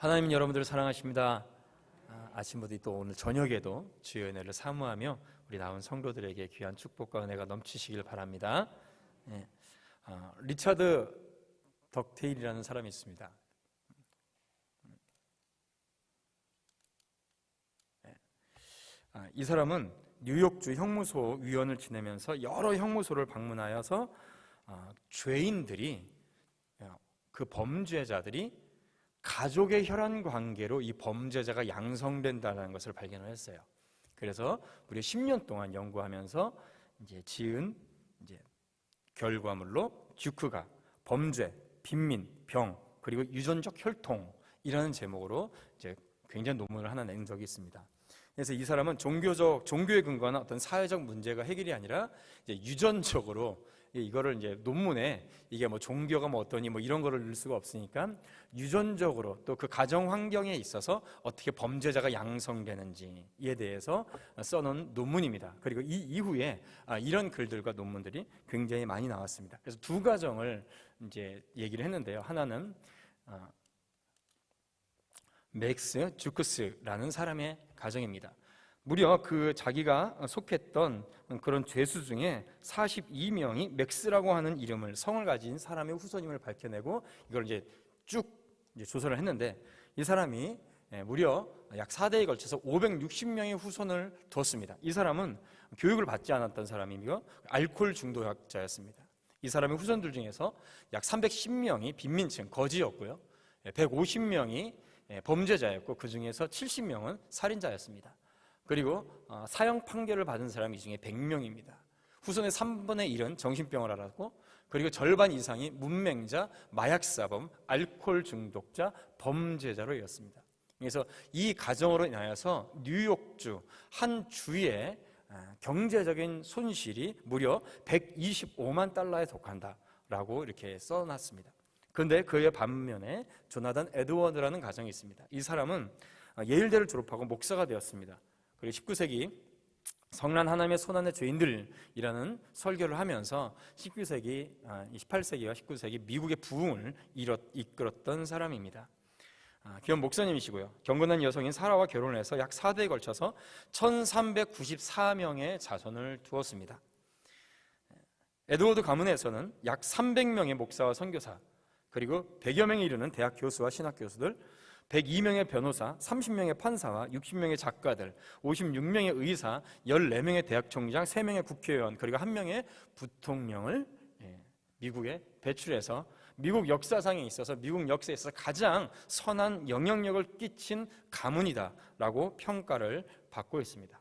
하나님 여러분들을 사랑하십니다. 아침부터 또 오늘 저녁에도 주의 은혜를 사모하며 우리 나온 성도들에게 귀한 축복과 은혜가 넘치시길 바랍니다. 리차드 덕테일이라는 사람이 있습니다. 이 사람은 뉴욕주 형무소 위원을 지내면서 여러 형무소를 방문하여서 죄인들이, 그 범죄자들이 가족의 혈연 관계로 이 범죄자가 양성된다는 것을 발견을 했어요. 그래서 무려 10년 동안 연구하면서 지은 결과물로 듀크가 범죄, 빈민, 병, 그리고 유전적 혈통이라는 제목으로 굉장히 논문을 하나 낸 적이 있습니다. 그래서 이 사람은 종교에 근거한 어떤 사회적 문제가 해결이 아니라 유전적으로 이거를 논문에 이게 종교가 어떠니 이런 거를 넣을 수가 없으니까 유전적으로 또 그 가정 환경에 있어서 어떻게 범죄자가 양성되는지에 대해서 써놓은 논문입니다. 그리고 이 이후에 이런 글들과 논문들이 굉장히 많이 나왔습니다. 그래서 두 가정을 얘기를 했는데요. 하나는 맥스 주크스라는 사람의 가정입니다. 무려 자기가 속했던 그런 죄수 중에 42명이 맥스라고 하는 이름을, 성을 가진 사람의 후손임을 밝혀내고 이걸 쭉 조사를 했는데, 이 사람이 무려 약 4대에 걸쳐서 560명의 후손을 두었습니다. 이 사람은 교육을 받지 않았던 사람이며 알코올 중독자였습니다. 이 사람의 후손들 중에서 약 310명이 빈민층, 거지였고요, 150명이 범죄자였고 그 중에서 70명은 살인자였습니다. 그리고 사형 판결을 받은 사람이 이 중에 100명입니다. 후손의 3분의 1은 정신병을 앓았고, 그리고 절반 이상이 문맹자, 마약사범, 알코올 중독자, 범죄자로였습니다. 그래서 이 가정으로 인하여서 뉴욕주 한 주의 경제적인 손실이 무려 125만 달러에 속한다라고 이렇게 써놨습니다. 그런데 그의 반면에 조나단 에드워드라는 가정이 있습니다. 이 사람은 예일대를 졸업하고 목사가 되었습니다. 그리고 19세기 성난 하나님의 손안의 죄인들이라는 설교를 하면서 18세기와 19세기 미국의 부흥을 이끌었던 사람입니다. 기업 목사님이시고요, 경건한 여성인 사라와 결혼해서 약 4대에 걸쳐서 1394명의 자손을 두었습니다. 에드워드 가문에서는 약 300명의 목사와 선교사, 그리고 100여 명에 이르는 대학 교수와 신학 교수들, 102명의 변호사, 30명의 판사와 60명의 작가들, 56명의 의사, 14명의 대학 총장, 3명의 국회의원, 그리고 1명의 부통령을 미국에 배출해서 미국 역사상에 있어서, 미국 역사에 있어서 가장 선한 영향력을 끼친 가문이다라고 평가를 받고 있습니다.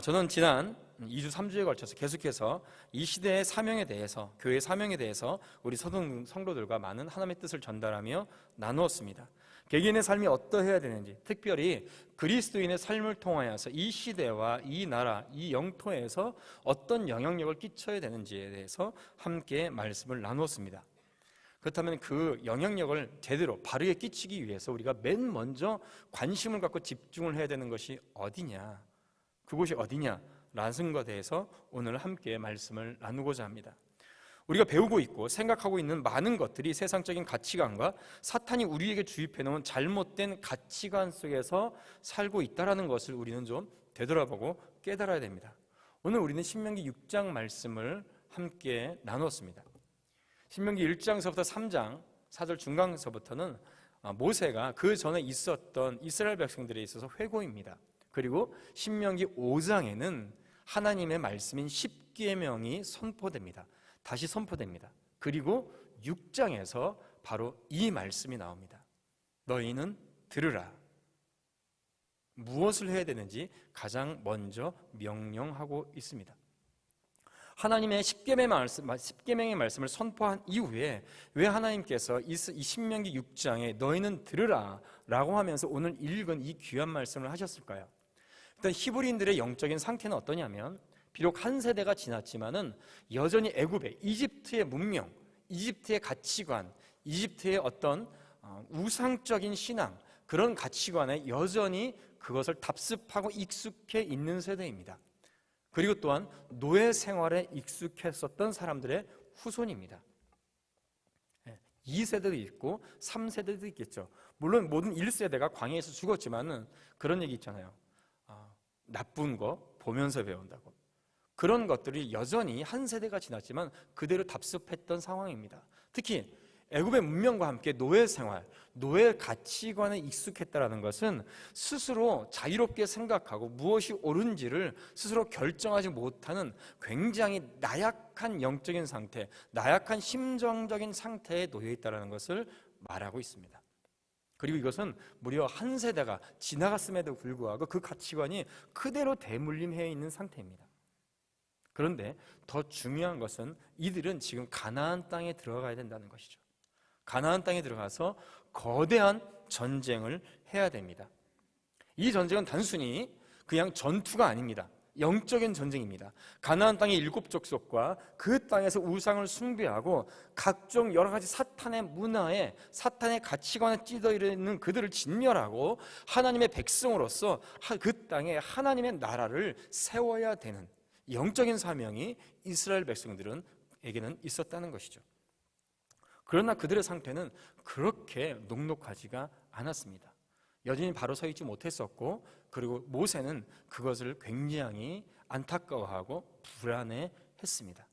저는 지난 2주 3주에 걸쳐서 계속해서 이 시대의 사명에 대해서, 교회의 사명에 대해서 우리 성도들과 많은 하나님의 뜻을 전달하며 나누었습니다. 개개인의 삶이 어떠해야 되는지, 특별히 그리스도인의 삶을 통하여서 이 시대와 이 나라, 이 영토에서 어떤 영향력을 끼쳐야 되는지에 대해서 함께 말씀을 나누었습니다. 그렇다면 그 영향력을 제대로 바르게 끼치기 위해서 우리가 맨 먼저 관심을 갖고 집중을 해야 되는 것이 어디냐, 그곳이 어디냐라는 것에 대해서 오늘 함께 말씀을 나누고자 합니다. 우리가 배우고 있고 생각하고 있는 많은 것들이 세상적인 가치관과 사탄이 우리에게 주입해놓은 잘못된 가치관 속에서 살고 있다는 것을 우리는 좀 되돌아보고 깨달아야 됩니다. 오늘 우리는 신명기 6장 말씀을 함께 나눴습니다. 신명기 1장서부터 3장 4절 중간서부터는 모세가 그 전에 있었던 이스라엘 백성들에 있어서 회고입니다. 그리고 신명기 5장에는 하나님의 말씀인 십계명이 선포됩니다. 다시 선포됩니다. 그리고 6장에서 바로 이 말씀이 나옵니다. 너희는 들으라. 무엇을 해야 되는지 가장 먼저 명령하고 있습니다. 하나님의 십계명의 말씀을 선포한 이후에 왜 하나님께서 이 신명기 6장에 너희는 들으라 라고 하면서 오늘 읽은 이 귀한 말씀을 하셨을까요? 일단 히브리인들의 영적인 상태는 어떠냐면, 비록 한 세대가 지났지만은 여전히 애굽의, 이집트의 문명, 이집트의 가치관, 이집트의 어떤 우상적인 신앙, 그런 가치관에 여전히 그것을 답습하고 익숙해 있는 세대입니다. 그리고 또한 노예 생활에 익숙했었던 사람들의 후손입니다. 2세대도 있고 3세대도 있겠죠. 물론 모든 1세대가 광야에서 죽었지만은 그런 얘기 있잖아요. 나쁜 거 보면서 배운다고. 그런 것들이 여전히 한 세대가 지났지만 그대로 답습했던 상황입니다. 특히 애굽의 문명과 함께 노예 생활, 노예 가치관에 익숙했다는 것은 스스로 자유롭게 생각하고 무엇이 옳은지를 스스로 결정하지 못하는 굉장히 나약한 영적인 상태, 나약한 심정적인 상태에 놓여 있다는 것을 말하고 있습니다. 그리고 이것은 무려 한 세대가 지나갔음에도 불구하고 그 가치관이 그대로 대물림해 있는 상태입니다. 그런데 더 중요한 것은 이들은 지금 가나안 땅에 들어가야 된다는 것이죠. 가나안 땅에 들어가서 거대한 전쟁을 해야 됩니다. 이 전쟁은 단순히 그냥 전투가 아닙니다. 영적인 전쟁입니다. 가나안 땅의 7 족속과 그 땅에서 우상을 숭배하고 각종 여러 가지 사탄의 문화에, 사탄의 가치관에 찌들어있는 그들을 진멸하고 하나님의 백성으로서 그 땅에 하나님의 나라를 세워야 되는 영적인 사명이 이스라엘 백성들에게는 있었다는 것이죠. 그러나 그들의 상태는 그렇게 녹록하지가 않았습니다. 여전히 바로 서 있지 못했었고, 그리고 모세는 그것을 굉장히 안타까워하고 불안해했습니다.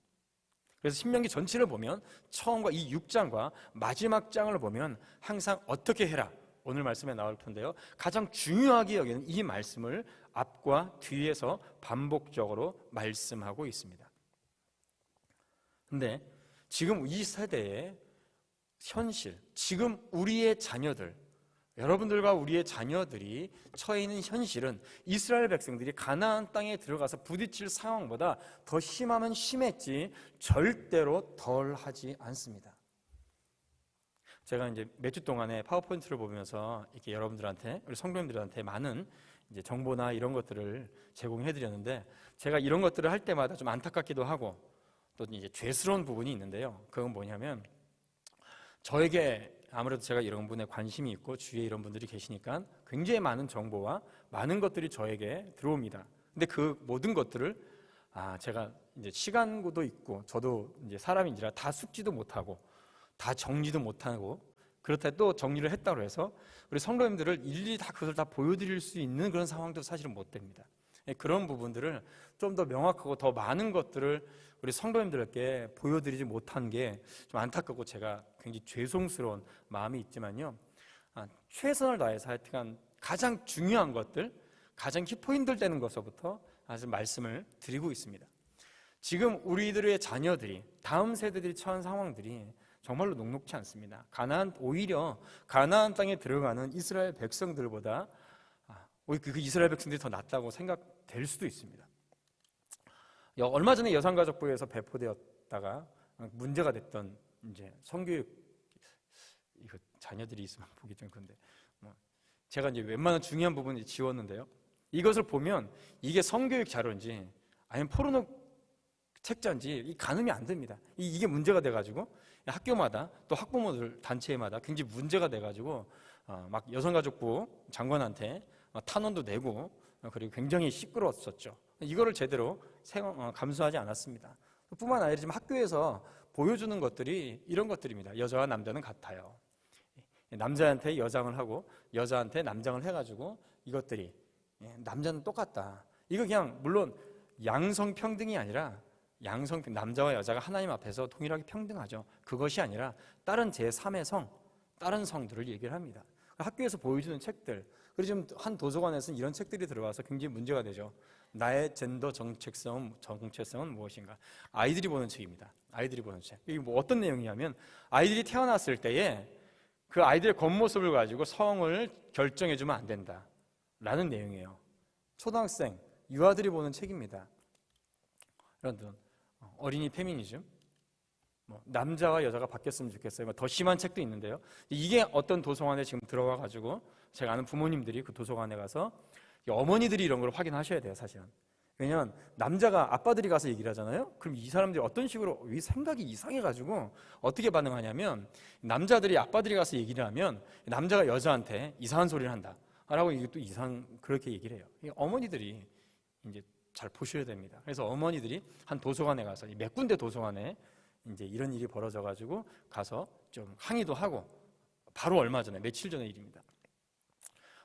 그래서 신명기 전체를 보면 처음과 이 6장과 마지막 장을 보면 항상 어떻게 해라, 오늘 말씀에 나올 텐데요, 가장 중요하게 여기는 이 말씀을 앞과 뒤에서 반복적으로 말씀하고 있습니다. 근데 지금 이 세대의 현실, 지금 우리의 자녀들, 여러분들과 우리의 자녀들이 처해 있는 현실은 이스라엘 백성들이 가나안 땅에 들어가서 부딪힐 상황보다 더 심하면 심했지 절대로 덜 하지 않습니다. 제가 이제 몇 주 동안에 파워포인트를 보면서 이렇게 여러분들한테, 우리 성도님들한테 많은 이제 정보나 이런 것들을 제공해 드렸는데, 제가 이런 것들을 할 때마다 좀 안타깝기도 하고 또 이제 죄스러운 부분이 있는데요. 그건 뭐냐면, 저에게 아무래도 제가 이런 분에 관심이 있고 주위에 이런 분들이 계시니까 굉장히 많은 정보와 많은 것들이 저에게 들어옵니다. 근데 그 모든 것들을 제가 이제 시간도 있고 저도 이제 사람인지라 다 숙지도 못하고 다 정리도 못하고, 그렇다 또 정리를 했다고 해서 우리 성도님들을 일일이 다 그것을 다 보여드릴 수 있는 그런 상황도 사실은 못 됩니다. 그런 부분들을 좀 더 명확하고 더 많은 것들을 우리 성도님들께 보여드리지 못한 게 좀 안타깝고 제가 굉장히 죄송스러운 마음이 있지만요, 최선을 다해서 하여튼 가장 중요한 것들, 가장 키포인트 되는 것부터 아주 말씀을 드리고 있습니다. 지금 우리들의 자녀들이, 다음 세대들이 처한 상황들이 정말로 녹록지 않습니다. 오히려 가나안 땅에 들어가는 이스라엘 백성들보다 그 이스라엘 백성들이 더 낫다고 생각될 수도 있습니다. 얼마 전에 여성가족부에서 배포되었다가 문제가 됐던 이제 성교육, 이거 자녀들이 있으면 보기 좀 그런데 제가 이제 웬만한 중요한 부분을 지웠는데요. 이것을 보면 이게 성교육 자료인지 아니면 포르노 책자인지 가늠이 안 됩니다. 이게 문제가 돼가지고 학교마다 또 학부모들 단체마다 굉장히 문제가 돼가지고 막 여성가족부 장관한테 탄원도 내고 그리고 굉장히 시끄러웠었죠. 이거를 제대로 감수하지 않았습니다. 뿐만 아니라 지금 학교에서 보여주는 것들이 이런 것들입니다. 여자와 남자는 같아요. 남자한테 여장을 하고 여자한테 남장을 해가지고 이것들이 남자는 똑같다. 이거 그냥 물론 양성평등이 아니라 남자와 여자가 하나님 앞에서 동일하게 평등하죠. 그것이 아니라 다른 제3의 성, 다른 성들을 얘기를 합니다. 학교에서 보여주는 책들, 그리고 지금 한 도서관에서는 이런 책들이 들어와서 굉장히 문제가 되죠. 나의 젠더 정체성은 무엇인가? 아이들이 보는 책입니다. 아이들이 보는 책. 이게 뭐 어떤 내용이냐면, 아이들이 태어났을 때에 그 아이들의 겉모습을 가지고 성을 결정해주면 안 된다 라는 내용이에요. 초등학생, 유아들이 보는 책입니다. 여러분, 어린이 페미니즘, 남자와 여자가 바뀌었으면 좋겠어요. 더 심한 책도 있는데요. 이게 어떤 도서관에 지금 들어가 가지고 제가 아는 부모님들이 그 도서관에 가서 어머니들이 이런 걸 확인하셔야 돼요, 사실은. 왜냐하면 남자가 아빠들이 가서 얘기를 하잖아요. 그럼 이 사람들이 어떤 식으로 생각이 이상해가지고 어떻게 반응하냐면, 남자들이 아빠들이 가서 얘기를 하면 남자가 여자한테 이상한 소리를 한다 라고 이게 또 그렇게 얘기를 해요. 어머니들이 이제 잘 보셔야 됩니다. 그래서 어머니들이 한 도서관에 가서 몇 군데 도서관에 이제 이런 일이 벌어져가지고 가서 좀 항의도 하고, 바로 얼마 전에, 며칠 전의 일입니다.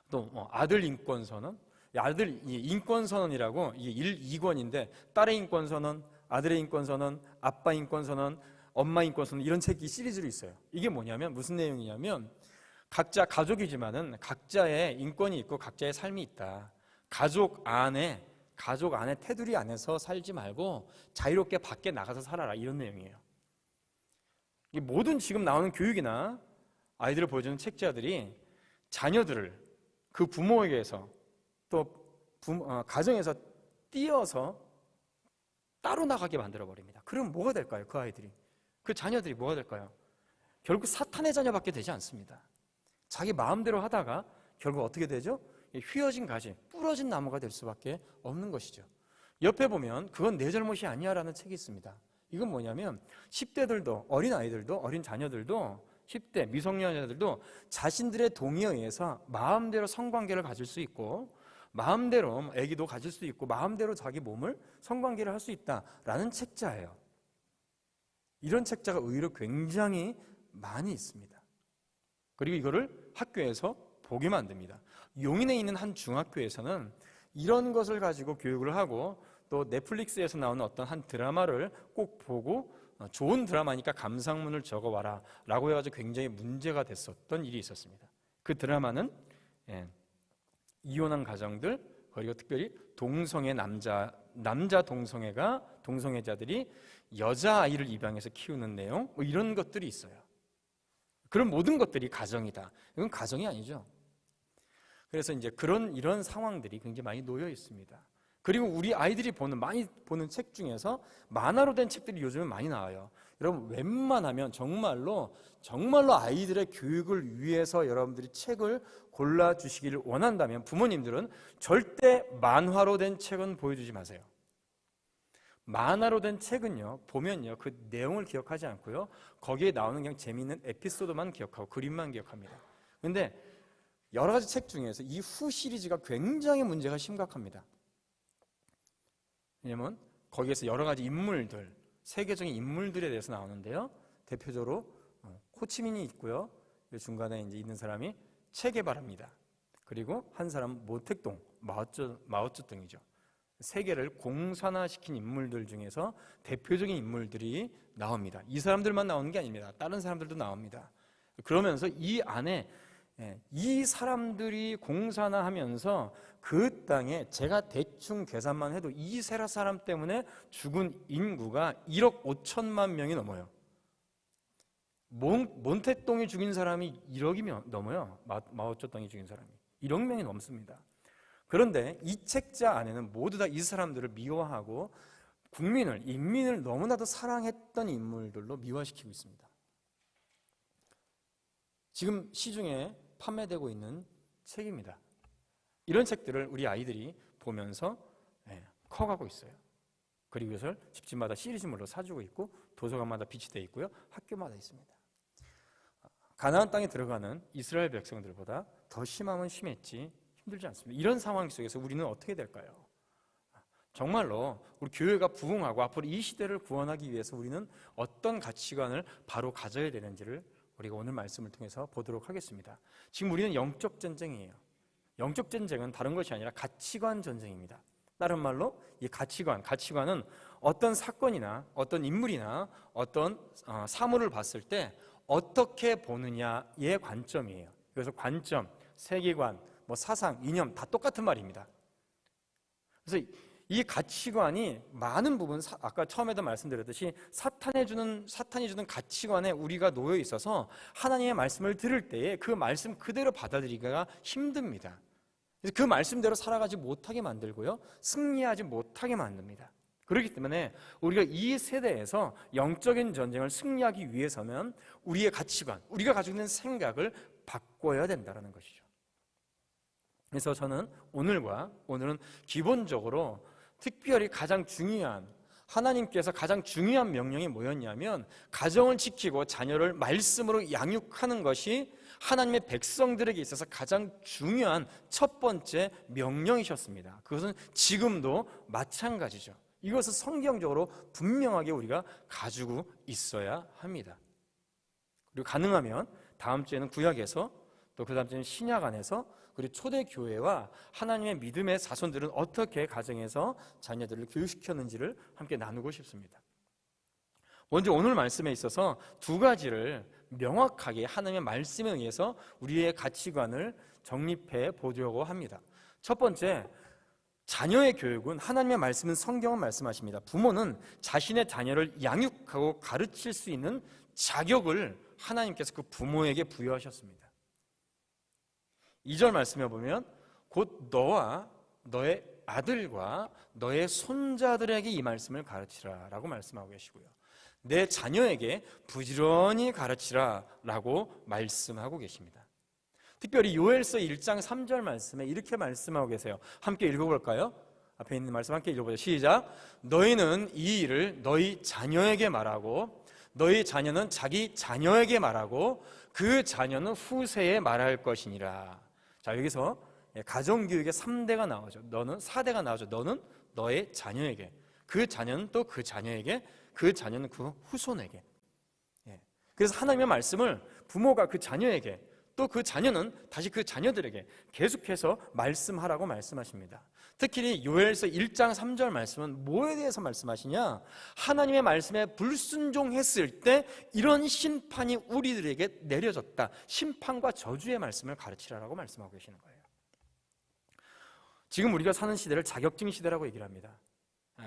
또 아들 인권선언, 아들 인권선언이라고 이게 2권인데 딸의 인권선언, 아들의 인권선언, 아빠 인권선언, 엄마 인권선언, 이런 책이 시리즈로 있어요. 이게 뭐냐면 무슨 내용이냐면 각자 가족이지만은 각자의 인권이 있고 각자의 삶이 있다. 가족 안에 테두리 안에서 살지 말고 자유롭게 밖에 나가서 살아라, 이런 내용이에요. 이 모든 지금 나오는 교육이나 아이들을 보여주는 책자들이 자녀들을 그 부모에게서 또 가정에서 띄어서 따로 나가게 만들어버립니다. 그럼 뭐가 될까요? 그 아이들이, 그 자녀들이 뭐가 될까요? 결국 사탄의 자녀밖에 되지 않습니다. 자기 마음대로 하다가 결국 어떻게 되죠? 휘어진 가지, 부러진 나무가 될 수밖에 없는 것이죠. 옆에 보면 그건 내 잘못이 아니야 라는 책이 있습니다. 이건 뭐냐면 10대들도, 어린 아이들도, 어린 자녀들도, 10대 미성년자들도 자신들의 동의에 의해서 마음대로 성관계를 가질 수 있고, 마음대로 아기도 가질 수 있고, 마음대로 자기 몸을 성관계를 할 수 있다라는 책자예요. 이런 책자가 의외로 굉장히 많이 있습니다. 그리고 이거를 학교에서 보게 만듭니다. 용인에 있는 한 중학교에서는 이런 것을 가지고 교육을 하고, 또 넷플릭스에서 나오는 어떤 한 드라마를 꼭 보고 좋은 드라마니까 감상문을 적어와라 라고 해가지고 굉장히 문제가 됐었던 일이 있었습니다. 그 드라마는 이혼한 가정들, 그리고 특별히 동성애 남자 동성애자들이 여자아이를 입양해서 키우는 내용, 뭐 이런 것들이 있어요. 그런 모든 것들이 가정이다. 이건 가정이 아니죠. 그래서 이제 이런 상황들이 굉장히 많이 놓여 있습니다. 그리고 우리 아이들이 많이 보는 책 중에서 만화로 된 책들이 요즘은 많이 나와요. 여러분, 웬만하면 정말로 아이들의 교육을 위해서 여러분들이 책을 골라주시기를 원한다면 부모님들은 절대 만화로 된 책은 보여주지 마세요. 만화로 된 책은요, 보면요, 그 내용을 기억하지 않고요, 거기에 나오는 그냥 재미있는 에피소드만 기억하고 그림만 기억합니다. 근데 여러 가지 책 중에서 이 후 시리즈가 굉장히 문제가 심각합니다. 왜냐면 거기에서 여러 가지 인물들, 세계적인 인물들에 대해서 나오는데요, 대표적으로 호치민이 있고요, 중간에 이제 있는 사람이 체게바라입니다. 그리고 한 사람은 모택동, 마오쩌둥이죠. 세계를 공산화시킨 인물들 중에서 대표적인 인물들이 나옵니다. 이 사람들만 나오는 게 아닙니다. 다른 사람들도 나옵니다. 그러면서 이 안에 이 사람들이 공산화하면서 그 땅에 제가 대충 계산만 해도 이 세라 사람 때문에 죽은 인구가 1억 5천만 명이 넘어요. 몬택동이 죽인 사람이 1억이 넘어요. 마오쩌둥이 죽인 사람이 1억 명이 넘습니다. 그런데 이 책자 안에는 모두 다 이 사람들을 미워하고 인민을 너무나도 사랑했던 인물들로 미화시키고 있습니다. 지금 시중에 판매되고 있는 책입니다. 이런 책들을 우리 아이들이 보면서 커가고 있어요. 그리고 이것을 집집마다 시리즈물로 사주고 있고, 도서관마다 비치되어 있고요, 학교마다 있습니다. 가나안 땅에 들어가는 이스라엘 백성들보다 더 심하면 심했지 힘들지 않습니다. 이런 상황 속에서 우리는 어떻게 될까요? 정말로 우리 교회가 부흥하고 앞으로 이 시대를 구원하기 위해서 우리는 어떤 가치관을 바로 가져야 되는지를 우리가 오늘 말씀을 통해서 보도록 하겠습니다. 지금 우리는 영적 전쟁이에요. 영적 전쟁은 다른 것이 아니라 가치관 전쟁입니다. 다른 말로 이 가치관은 어떤 사건이나 어떤 인물이나 어떤 사물을 봤을 때 어떻게 보느냐의 관점이에요. 그래서 관점, 세계관, 사상, 이념 다 똑같은 말입니다. 그래서 이 가치관이 많은 부분, 아까 처음에도 말씀드렸듯이 사탄이 주는 가치관에 우리가 놓여 있어서 하나님의 말씀을 들을 때에 그 말씀 그대로 받아들이기가 힘듭니다. 그래서 그 말씀대로 살아가지 못하게 만들고요, 승리하지 못하게 만듭니다. 그렇기 때문에 우리가 이 세대에서 영적인 전쟁을 승리하기 위해서는 우리의 가치관, 우리가 가지고 있는 생각을 바꿔야 된다는 것이죠. 그래서 저는 오늘은 기본적으로 특별히 하나님께서 가장 중요한 명령이 뭐였냐면, 가정을 지키고 자녀를 말씀으로 양육하는 것이 하나님의 백성들에게 있어서 가장 중요한 첫 번째 명령이셨습니다. 그것은 지금도 마찬가지죠. 이것을 성경적으로 분명하게 우리가 가지고 있어야 합니다. 그리고 가능하면 다음 주에는 구약에서, 또 그 다음 주에는 신약 안에서, 그리고 초대교회와 하나님의 믿음의 자손들은 어떻게 가정에서 자녀들을 교육시켰는지를 함께 나누고 싶습니다. 먼저 오늘 말씀에 있어서 두 가지를 명확하게 하나님의 말씀에 의해서 우리의 가치관을 정립해 보려고 합니다. 첫 번째, 자녀의 교육은, 하나님의 말씀은, 성경은 말씀하십니다. 부모는 자신의 자녀를 양육하고 가르칠 수 있는 자격을 하나님께서 그 부모에게 부여하셨습니다. 2절 말씀에 보면 곧 너와 너의 아들과 너의 손자들에게 이 말씀을 가르치라 라고 말씀하고 계시고요, 내 자녀에게 부지런히 가르치라 라고 말씀하고 계십니다. 특별히 요엘서 1장 3절 말씀에 이렇게 말씀하고 계세요. 함께 읽어볼까요? 앞에 있는 말씀 함께 읽어보죠. 시작. 너희는 이 일을 너희 자녀에게 말하고 너희 자녀는 자기 자녀에게 말하고 그 자녀는 후세에 말할 것이니라. 자, 여기서 가정교육의 3대가 나오죠. 너는 4대가 나오죠. 너는 너의 자녀에게, 그 자녀는 또 그 자녀에게, 그 자녀는 그 후손에게. 그래서 하나님의 말씀을 부모가 그 자녀에게, 또 그 자녀는 다시 그 자녀들에게 계속해서 말씀하라고 말씀하십니다. 특히 요엘서 1장 3절 말씀은 뭐에 대해서 말씀하시냐? 하나님의 말씀에 불순종했을 때 이런 심판이 우리들에게 내려졌다, 심판과 저주의 말씀을 가르치라라고 말씀하고 계시는 거예요. 지금 우리가 사는 시대를 자격증 시대라고 얘기를 합니다.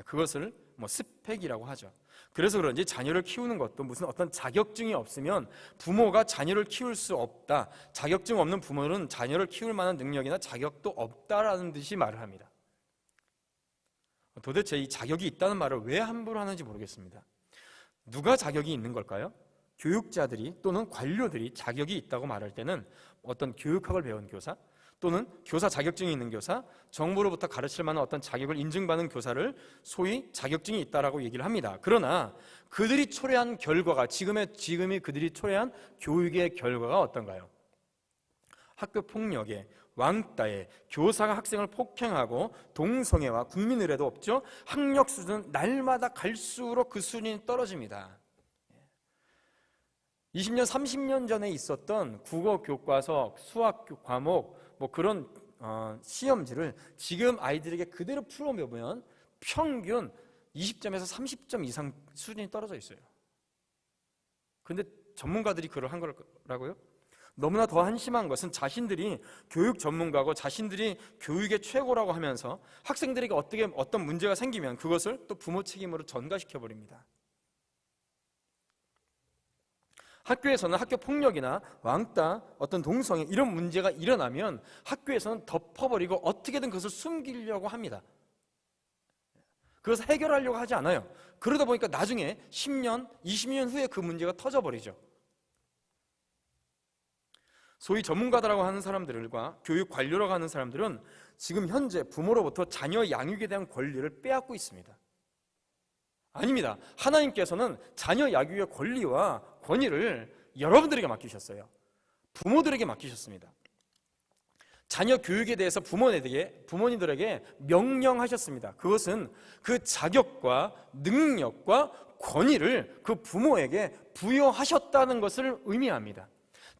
그것을 스펙이라고 하죠. 그래서 그런지 자녀를 키우는 것도 무슨 어떤 자격증이 없으면 부모가 자녀를 키울 수 없다, 자격증 없는 부모는 자녀를 키울 만한 능력이나 자격도 없다라는 듯이 말을 합니다. 도대체 이 자격이 있다는 말을 왜 함부로 하는지 모르겠습니다. 누가 자격이 있는 걸까요? 교육자들이 또는 관료들이 자격이 있다고 말할 때는 어떤 교육학을 배운 교사, 또는 교사 자격증이 있는 교사, 정부로부터 가르칠 만한 어떤 자격을 인증받은 교사를 소위 자격증이 있다라고 얘기를 합니다. 그러나 그들이 초래한 결과가, 지금이 그들이 초래한 교육의 결과가 어떤가요? 학교 폭력에, 왕따에, 교사가 학생을 폭행하고 동성애와 국민의례도 없죠. 학력 수준은 날마다 갈수록 그 수준이 떨어집니다. 20년, 30년 전에 있었던 국어 교과서, 수학 과목, 그런 시험지를 지금 아이들에게 그대로 풀어보면 평균 20점에서 30점 이상 수준이 떨어져 있어요. 근데 전문가들이 그걸 한 거라고요? 너무나 더 한심한 것은 자신들이 교육 전문가고 자신들이 교육의 최고라고 하면서 학생들에게 어떤 문제가 생기면 그것을 또 부모 책임으로 전가시켜버립니다. 학교에서는 학교 폭력이나 왕따, 어떤 동성애 이런 문제가 일어나면 학교에서는 덮어버리고 어떻게든 그것을 숨기려고 합니다. 그것을 해결하려고 하지 않아요. 그러다 보니까 나중에 10년, 20년 후에 그 문제가 터져버리죠. 소위 전문가라고 하는 사람들과 교육 관료라고 하는 사람들은 지금 현재 부모로부터 자녀 양육에 대한 권리를 빼앗고 있습니다. 아닙니다. 하나님께서는 자녀 양육의 권리와 권위를 여러분들에게 맡기셨어요. 부모들에게 맡기셨습니다. 자녀 교육에 대해서 부모님들에게 명령하셨습니다. 그것은 그 자격과 능력과 권위를 그 부모에게 부여하셨다는 것을 의미합니다.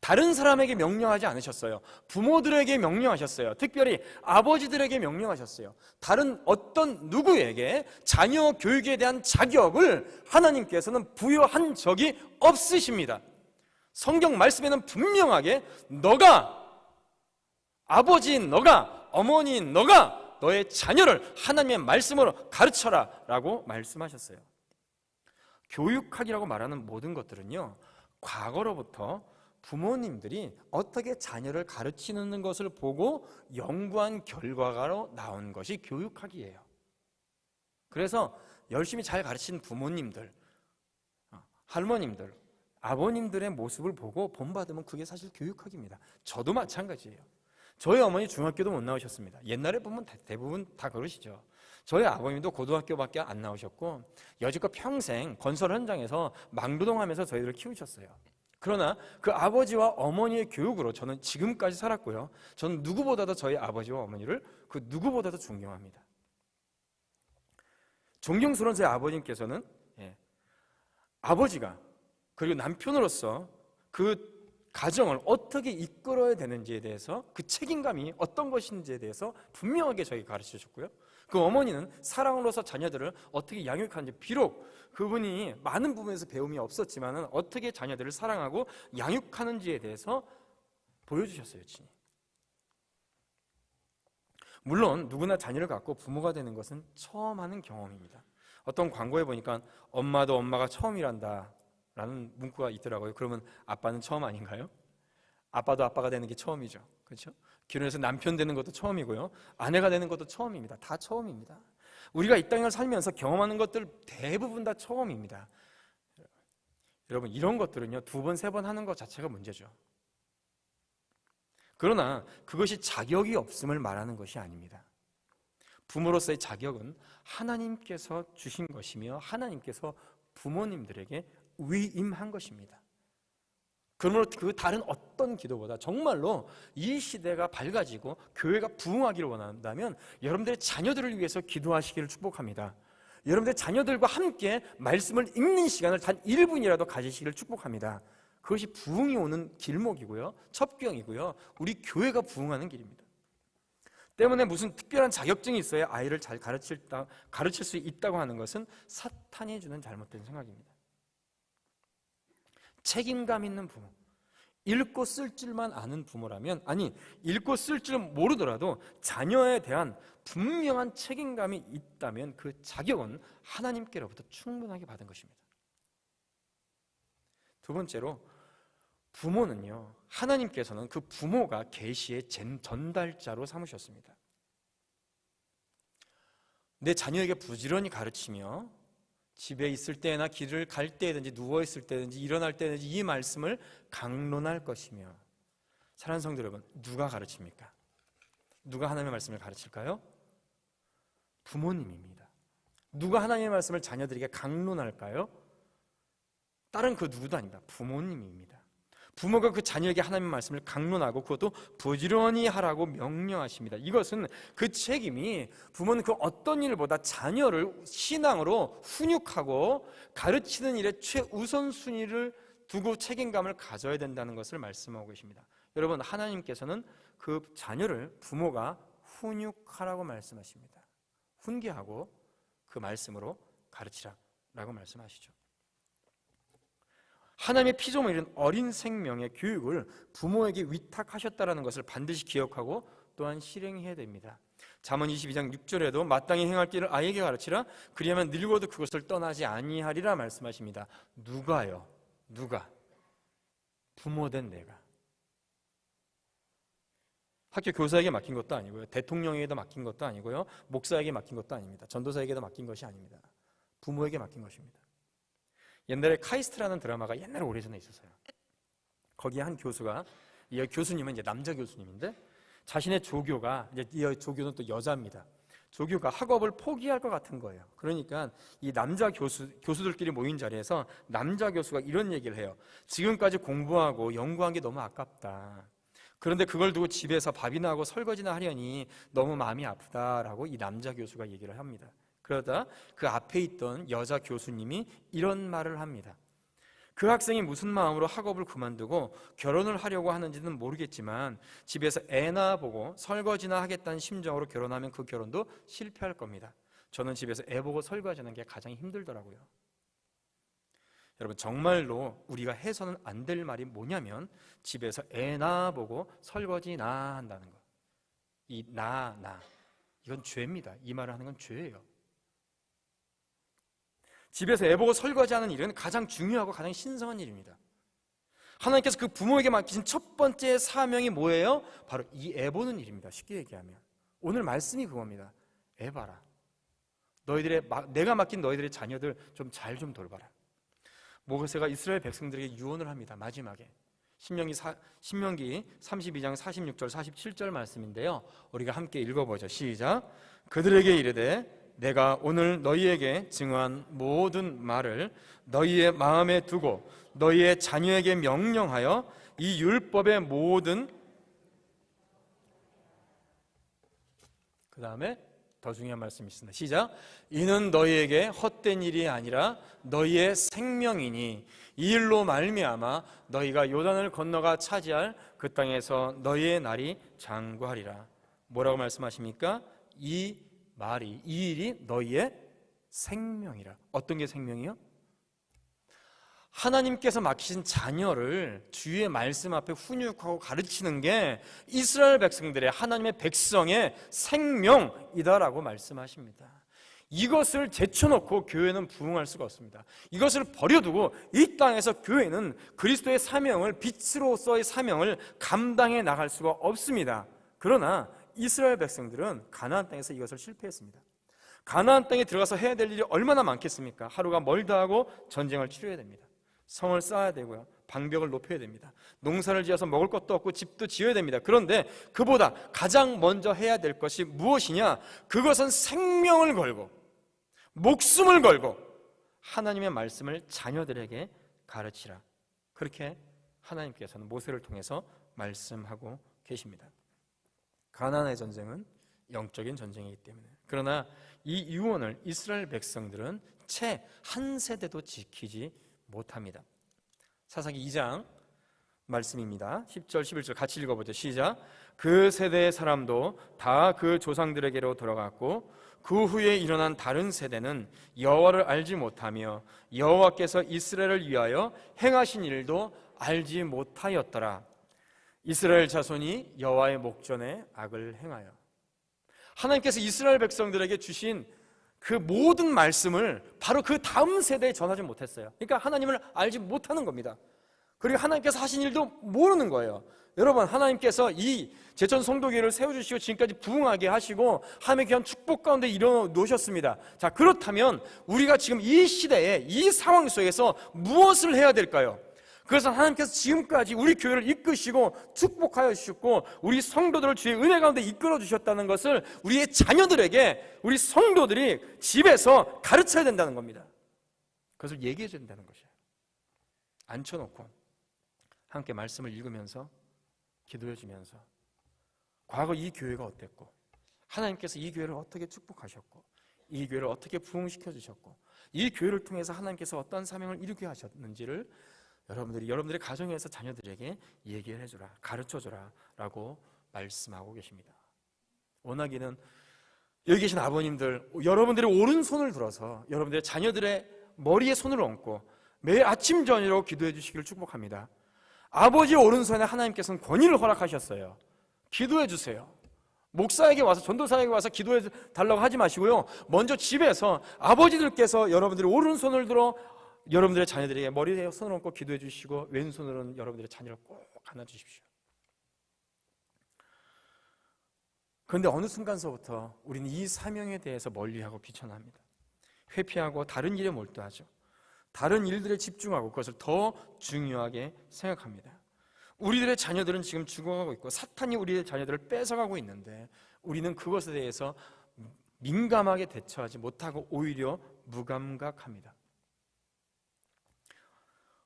다른 사람에게 명령하지 않으셨어요. 부모들에게 명령하셨어요. 특별히 아버지들에게 명령하셨어요. 다른 어떤 누구에게 자녀 교육에 대한 자격을 하나님께서는 부여한 적이 없으십니다. 성경 말씀에는 분명하게 너가, 아버지인 너가, 어머니인 너가 너의 자녀를 하나님의 말씀으로 가르쳐라 라고 말씀하셨어요. 교육학이라고 말하는 모든 것들은요, 과거로부터 부모님들이 어떻게 자녀를 가르치는 것을 보고 연구한 결과로 나온 것이 교육학이에요. 그래서 열심히 잘 가르친 부모님들, 할머님들, 아버님들의 모습을 보고 본받으면 그게 사실 교육학입니다. 저도 마찬가지예요. 저희 어머니 중학교도 못 나오셨습니다. 옛날에 보면 대부분 다 그러시죠. 저희 아버님도 고등학교밖에 안 나오셨고 여지껏 평생 건설 현장에서 막노동하면서 저희들을 키우셨어요. 그러나 그 아버지와 어머니의 교육으로 저는 지금까지 살았고요. 저는 누구보다도 저희 아버지와 어머니를 그 누구보다도 존경합니다. 존경스러운 제 아버님께서는 아버지가 그리고 남편으로서 그 가정을 어떻게 이끌어야 되는지에 대해서 그 책임감이 어떤 것인지에 대해서 분명하게 저에게 가르쳐 줬고요. 그 어머니는 사랑으로서 자녀들을 어떻게 양육하는지, 비록 그분이 많은 부분에서 배움이 없었지만 어떻게 자녀들을 사랑하고 양육하는지에 대해서 보여주셨어요, 친히. 물론 누구나 자녀를 갖고 부모가 되는 것은 처음 하는 경험입니다. 어떤 광고에 보니까 엄마도 엄마가 처음이란다 라는 문구가 있더라고요. 그러면 아빠는 처음 아닌가요? 아빠도 아빠가 되는 게 처음이죠. 그렇죠? 결혼해서 남편 되는 것도 처음이고요, 아내가 되는 것도 처음입니다. 다 처음입니다. 우리가 이 땅을 살면서 경험하는 것들 대부분 다 처음입니다. 여러분, 이런 것들은요 2번, 3번 하는 것 자체가 문제죠. 그러나 그것이 자격이 없음을 말하는 것이 아닙니다. 부모로서의 자격은 하나님께서 주신 것이며 하나님께서 부모님들에게 위임한 것입니다. 그러므로 그 다른 어떤 기도보다 정말로 이 시대가 밝아지고 교회가 부흥하기를 원한다면 여러분들의 자녀들을 위해서 기도하시기를 축복합니다. 여러분들의 자녀들과 함께 말씀을 읽는 시간을 단 1분이라도 가지시기를 축복합니다. 그것이 부흥이 오는 길목이고요, 첩경이고요, 우리 교회가 부흥하는 길입니다. 때문에 무슨 특별한 자격증이 있어야 아이를 잘 가르칠 수 있다고 하는 것은 사탄이 주는 잘못된 생각입니다. 책임감 있는 부모, 읽고 쓸 줄만 아는 부모라면, 아니 읽고 쓸 줄 모르더라도 자녀에 대한 분명한 책임감이 있다면 그 자격은 하나님께로부터 충분하게 받은 것입니다. 2번째로, 부모는요, 하나님께서는 그 부모가 계시의 전달자로 삼으셨습니다. 내 자녀에게 부지런히 가르치며 집에 있을 때나 길을 갈 때든지 누워있을 때든지 일어날 때든지 이 말씀을 강론할 것이며. 사랑하는 성도 여러분, 누가 가르칩니까? 누가 하나님의 말씀을 가르칠까요? 부모님입니다. 누가 하나님의 말씀을 자녀들에게 강론할까요? 다른 그 누구도 아닙니다. 부모님입니다. 부모가 그 자녀에게 하나님의 말씀을 강론하고 그것도 부지런히 하라고 명령하십니다. 이것은 그 책임이, 부모는 그 어떤 일보다 자녀를 신앙으로 훈육하고 가르치는 일에 최우선순위를 두고 책임감을 가져야 된다는 것을 말씀하고 계십니다. 여러분, 하나님께서는 그 자녀를 부모가 훈육하라고 말씀하십니다. 훈계하고 그 말씀으로 가르치라라고 말씀하시죠. 하나님의 피조물인 어린 생명의 교육을 부모에게 위탁하셨다는 것을 반드시 기억하고 또한 실행해야 됩니다. 잠언 22장 6절에도 마땅히 행할 길을 아이에게 가르치라, 그리하면 늙어도 그것을 떠나지 아니하리라 말씀하십니다. 누가요? 누가? 부모된 내가. 학교 교사에게 맡긴 것도 아니고요, 대통령에게도 맡긴 것도 아니고요, 목사에게 맡긴 것도 아닙니다. 전도사에게도 맡긴 것이 아닙니다. 부모에게 맡긴 것입니다. 옛날에 카이스트라는 드라마가 옛날에 오래전에 있었어요. 거기에 한 교수가, 이 교수님은 이제 남자 교수님인데 자신의 조교가, 이제 이 조교는 또 여자입니다. 조교가 학업을 포기할 것 같은 거예요. 그러니까 이 남자 교수들끼리 모인 자리에서 남자 교수가 이런 얘기를 해요. 지금까지 공부하고 연구한 게 너무 아깝다. 그런데 그걸 두고 집에서 밥이나 하고 설거지나 하려니 너무 마음이 아프다라고 이 남자 교수가 얘기를 합니다. 그러다 그 앞에 있던 여자 교수님이 이런 말을 합니다. 그 학생이 무슨 마음으로 학업을 그만두고 결혼을 하려고 하는지는 모르겠지만 집에서 애나 보고 설거지나 하겠다는 심정으로 결혼하면 그 결혼도 실패할 겁니다. 저는 집에서 애 보고 설거지하는 게 가장 힘들더라고요. 여러분, 정말로 우리가 해서는 안 될 말이 뭐냐면 집에서 애나 보고 설거지나 한다는 것. 이 나 이건 죄입니다. 이 말을 하는 건 죄예요. 집에서 애 보고 설거지하는 일은 가장 중요하고 가장 신성한 일입니다. 하나님께서 그 부모에게 맡기신 첫 번째 사명이 뭐예요? 바로 이 애 보는 일입니다. 쉽게 얘기하면 오늘 말씀이 그겁니다. 애 봐라. 내가 맡긴 너희들의 자녀들 좀 잘 좀 돌봐라. 모세가 이스라엘 백성들에게 유언을 합니다. 마지막에 신명기 32장 46절 47절 말씀인데요, 우리가 함께 읽어보죠. 시작. 그들에게 이르되 내가 오늘 너희에게 증언한 모든 말을 너희의 마음에 두고 너희의 자녀에게 명령하여 이 율법의 모든, 그 다음에 더 중요한 말씀이 있습니다. 시작. 이는 너희에게 헛된 일이 아니라 너희의 생명이니 이 일로 말미암아 너희가 요단을 건너가 차지할 그 땅에서 너희의 날이 장구하리라. 뭐라고 말씀하십니까? 이 일이 너희의 생명이라. 어떤 게 생명이요? 하나님께서 맡기신 자녀를 주의 말씀 앞에 훈육하고 가르치는 게 이스라엘 백성들의, 하나님의 백성의 생명이다라고 말씀하십니다. 이것을 제쳐놓고 교회는 부흥할 수가 없습니다. 이것을 버려두고 이 땅에서 교회는 그리스도의 사명을, 빛으로서의 사명을 감당해 나갈 수가 없습니다. 그러나 이스라엘 백성들은 가나안 땅에서 이것을 실패했습니다. 가나안 땅에 들어가서 해야 될 일이 얼마나 많겠습니까? 하루가 멀다 하고 전쟁을 치러야 됩니다. 성을 쌓아야 되고요, 방벽을 높여야 됩니다. 농사를 지어서 먹을 것도 없고 집도 지어야 됩니다. 그런데 그보다 가장 먼저 해야 될 것이 무엇이냐? 그것은 생명을 걸고 목숨을 걸고 하나님의 말씀을 자녀들에게 가르치라. 그렇게 하나님께서는 모세를 통해서 말씀하고 계십니다. 가나안의 전쟁은 영적인 전쟁이기 때문에. 그러나 이 유언을 이스라엘 백성들은 채 한 세대도 지키지 못합니다. 사사기 2장 말씀입니다. 10절 11절 같이 읽어보죠. 시작. 그 세대의 사람도 다 그 조상들에게로 돌아갔고 그 후에 일어난 다른 세대는 여호와를 알지 못하며 여호와께서 이스라엘을 위하여 행하신 일도 알지 못하였더라. 이스라엘 자손이 여호와의 목전에 악을 행하여. 하나님께서 이스라엘 백성들에게 주신 그 모든 말씀을 바로 그 다음 세대에 전하지 못했어요. 그러니까 하나님을 알지 못하는 겁니다. 그리고 하나님께서 하신 일도 모르는 거예요. 여러분, 하나님께서 이 제천 성도교회를 세워주시고 지금까지 부흥하게 하시고 하나님의 귀한 축복 가운데 이뤄놓으셨습니다. 자, 그렇다면 우리가 지금 이 시대에 이 상황 속에서 무엇을 해야 될까요? 그래서 하나님께서 지금까지 우리 교회를 이끄시고 축복하여 주셨고 우리 성도들을 주의 은혜 가운데 이끌어 주셨다는 것을 우리의 자녀들에게, 우리 성도들이 집에서 가르쳐야 된다는 겁니다. 그것을 얘기해 줘야 된다는 것이에요. 앉혀놓고 함께 말씀을 읽으면서 기도해 주면서 과거 이 교회가 어땠고 하나님께서 이 교회를 어떻게 축복하셨고 이 교회를 어떻게 부흥시켜 주셨고 이 교회를 통해서 하나님께서 어떤 사명을 이루게 하셨는지를 여러분들의 가정에서 자녀들에게 얘기를 해주라, 가르쳐주라 라고 말씀하고 계십니다. 원하기는 여기 계신 아버님들, 여러분들의 오른손을 들어서 여러분들의 자녀들의 머리에 손을 얹고 매일 아침 저녁으로 기도해 주시기를 축복합니다. 아버지의 오른손에 하나님께서는 권위를 허락하셨어요. 기도해 주세요. 목사에게 와서, 전도사에게 와서 기도해 달라고 하지 마시고요, 먼저 집에서 아버지들께서 여러분들의 오른손을 들어 여러분들의 자녀들에게 머리에 손을 얹고 기도해 주시고 왼손으로는 여러분들의 자녀를 꼭 안아주십시오. 그런데 어느 순간서부터 우리는 이 사명에 대해서 멀리하고 귀천합니다. 회피하고 다른 일에 몰두하죠. 다른 일들에 집중하고 그것을 더 중요하게 생각합니다. 우리들의 자녀들은 지금 죽어가고 있고 사탄이 우리의 자녀들을 뺏어가고 있는데 우리는 그것에 대해서 민감하게 대처하지 못하고 오히려 무감각합니다.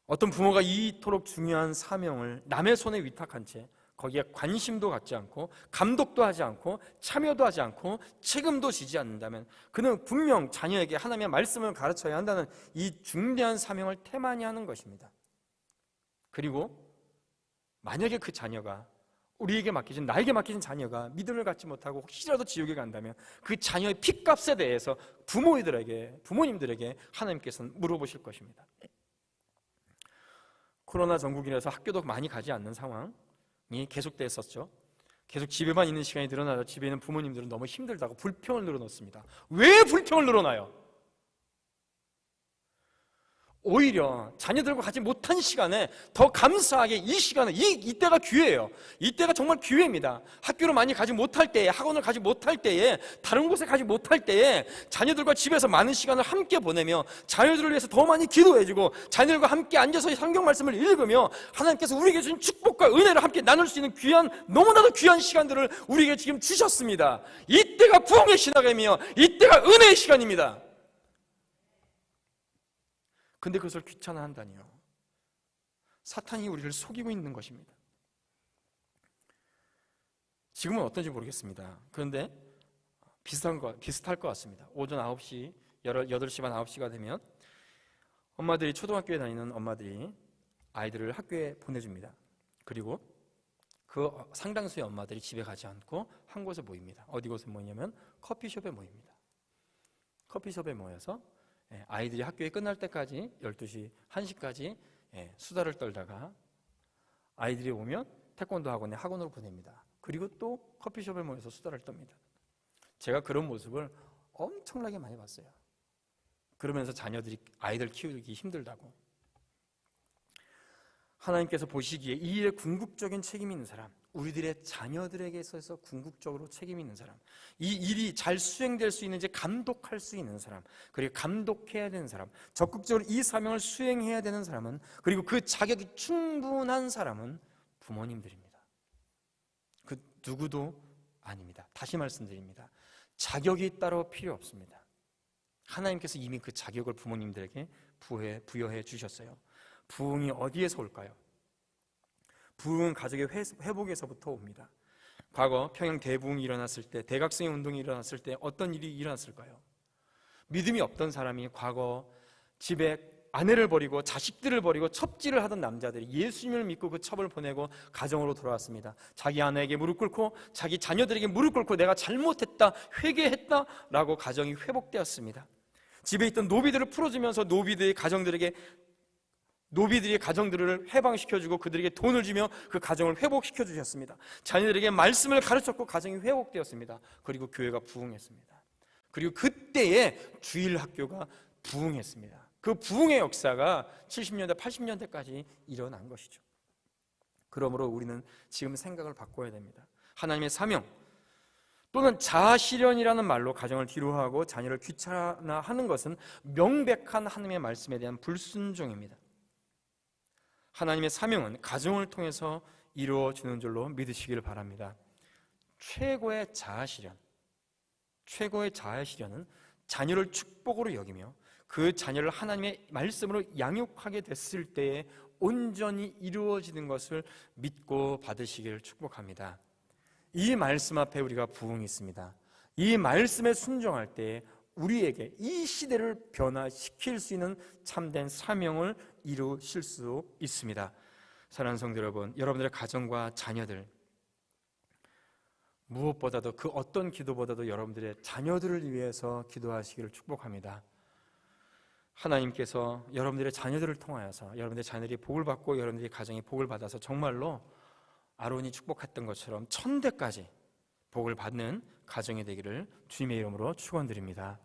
어떤 부모가 이토록 중요한 사명을 남의 손에 위탁한 채 거기에 관심도 갖지 않고 감독도 하지 않고 참여도 하지 않고 책임도 지지 않는다면 그는 분명 자녀에게 하나님의 말씀을 가르쳐야 한다는 이 중대한 사명을 태만히 하는 것입니다. 그리고 만약에 그 자녀가 나에게 맡기신 자녀가 믿음을 갖지 못하고 혹시라도 지옥에 간다면 그 자녀의 핏값에 대해서 부모님들에게 하나님께서는 물어보실 것입니다. 코로나 전국이라서 학교도 많이 가지 않는 상황이 계속됐었죠. 계속 집에만 있는 시간이 늘어나서 집에 있는 부모님들은 너무 힘들다고 불평을 늘어놓습니다. 왜 불평을 늘어나요? 오히려 자녀들과 같이 못한 시간에 더 감사하게 이 시간에 이때가 기회예요. 이때가 정말 기회입니다. 학교를 많이 가지 못할 때에, 학원을 가지 못할 때에, 다른 곳에 가지 못할 때에 자녀들과 집에서 많은 시간을 함께 보내며 자녀들을 위해서 더 많이 기도해주고 자녀들과 함께 앉아서 성경 말씀을 읽으며 하나님께서 우리에게 주신 축복과 은혜를 함께 나눌 수 있는 너무나도 귀한 시간들을 우리에게 지금 주셨습니다. 이때가 부흥의 시간이며 이때가 은혜의 시간입니다. 근데 그것을 귀찮아한다니요. 사탄이 우리를 속이고 있는 것입니다. 지금은 어떤지 모르겠습니다. 그런데 비슷할 것 같습니다. 오전 9시, 8시 반 9시가 되면 엄마들이, 초등학교에 다니는 엄마들이 아이들을 학교에 보내줍니다. 그리고 그 상당수의 엄마들이 집에 가지 않고 한 곳에 모입니다. 어디 곳에 모이냐면 커피숍에 모입니다. 커피숍에 모여서 아이들이 학교에 끝날 때까지 12시, 1시까지 수다를 떨다가 아이들이 오면 태권도 학원으로 보냅니다. 그리고 또 커피숍에 모여서 수다를 떱니다. 제가 그런 모습을 엄청나게 많이 봤어요. 그러면서 아이들 키우기 힘들다고. 하나님께서 보시기에 이 일에 궁극적인 책임이 있는 사람, 우리들의 자녀들에게 있어서 궁극적으로 책임이 있는 사람, 이 일이 잘 수행될 수 있는지 감독할 수 있는 사람, 그리고 감독해야 되는 사람, 적극적으로 이 사명을 수행해야 되는 사람은, 그리고 그 자격이 충분한 사람은 부모님들입니다. 그 누구도 아닙니다. 다시 말씀드립니다. 자격이 따로 필요 없습니다. 하나님께서 이미 그 자격을 부모님들에게 부여해 주셨어요. 부흥이 어디에서 올까요? 부흥은 가족의 회복에서부터 옵니다. 과거 평양 대부흥이 일어났을 때, 대각성의 운동이 일어났을 때 어떤 일이 일어났을까요? 믿음이 없던 사람이 과거 집에 아내를 버리고 자식들을 버리고 첩지를 하던 남자들이 예수님을 믿고 그 첩을 보내고 가정으로 돌아왔습니다. 자기 아내에게 무릎 ቁ꿇고 자기 자녀들에게 무릎 꿇고 내가 잘못했다, 회개했다 라고 가정이 회복되었습니다. 집에 있던 노비들을 풀어주면서 노비들이 가정들을 해방시켜주고 그들에게 돈을 주며 그 가정을 회복시켜 주셨습니다. 자녀들에게 말씀을 가르쳤고 가정이 회복되었습니다. 그리고 교회가 부흥했습니다. 그리고 그때에 주일학교가 부흥했습니다. 그 부흥의 역사가 70년대, 80년대까지 일어난 것이죠. 그러므로 우리는 지금 생각을 바꿔야 됩니다. 하나님의 사명 또는 자아실현이라는 말로 가정을 뒤로하고 자녀를 귀찮아하는 것은 명백한 하나님의 말씀에 대한 불순종입니다. 하나님의 사명은 가정을 통해서 이루어지는 줄로 믿으시기를 바랍니다. 최고의 자아실현은 자녀를 축복으로 여기며 그 자녀를 하나님의 말씀으로 양육하게 됐을 때에 온전히 이루어지는 것을 믿고 받으시기를 축복합니다. 이 말씀 앞에 우리가 부흥이 있습니다. 이 말씀에 순종할 때에 우리에게 이 시대를 변화시킬 수 있는 참된 사명을 이루실 수 있습니다. 사랑하는 성도 여러분, 여러분들의 가정과 자녀들, 무엇보다도 그 어떤 기도보다도 여러분들의 자녀들을 위해서 기도하시기를 축복합니다. 하나님께서 여러분들의 자녀들을 통하여서 여러분들의 자녀들이 복을 받고 여러분들의 가정이 복을 받아서 정말로 아론이 축복했던 것처럼 1000대까지 복을 받는 가정이 되기를 주님의 이름으로 축원드립니다.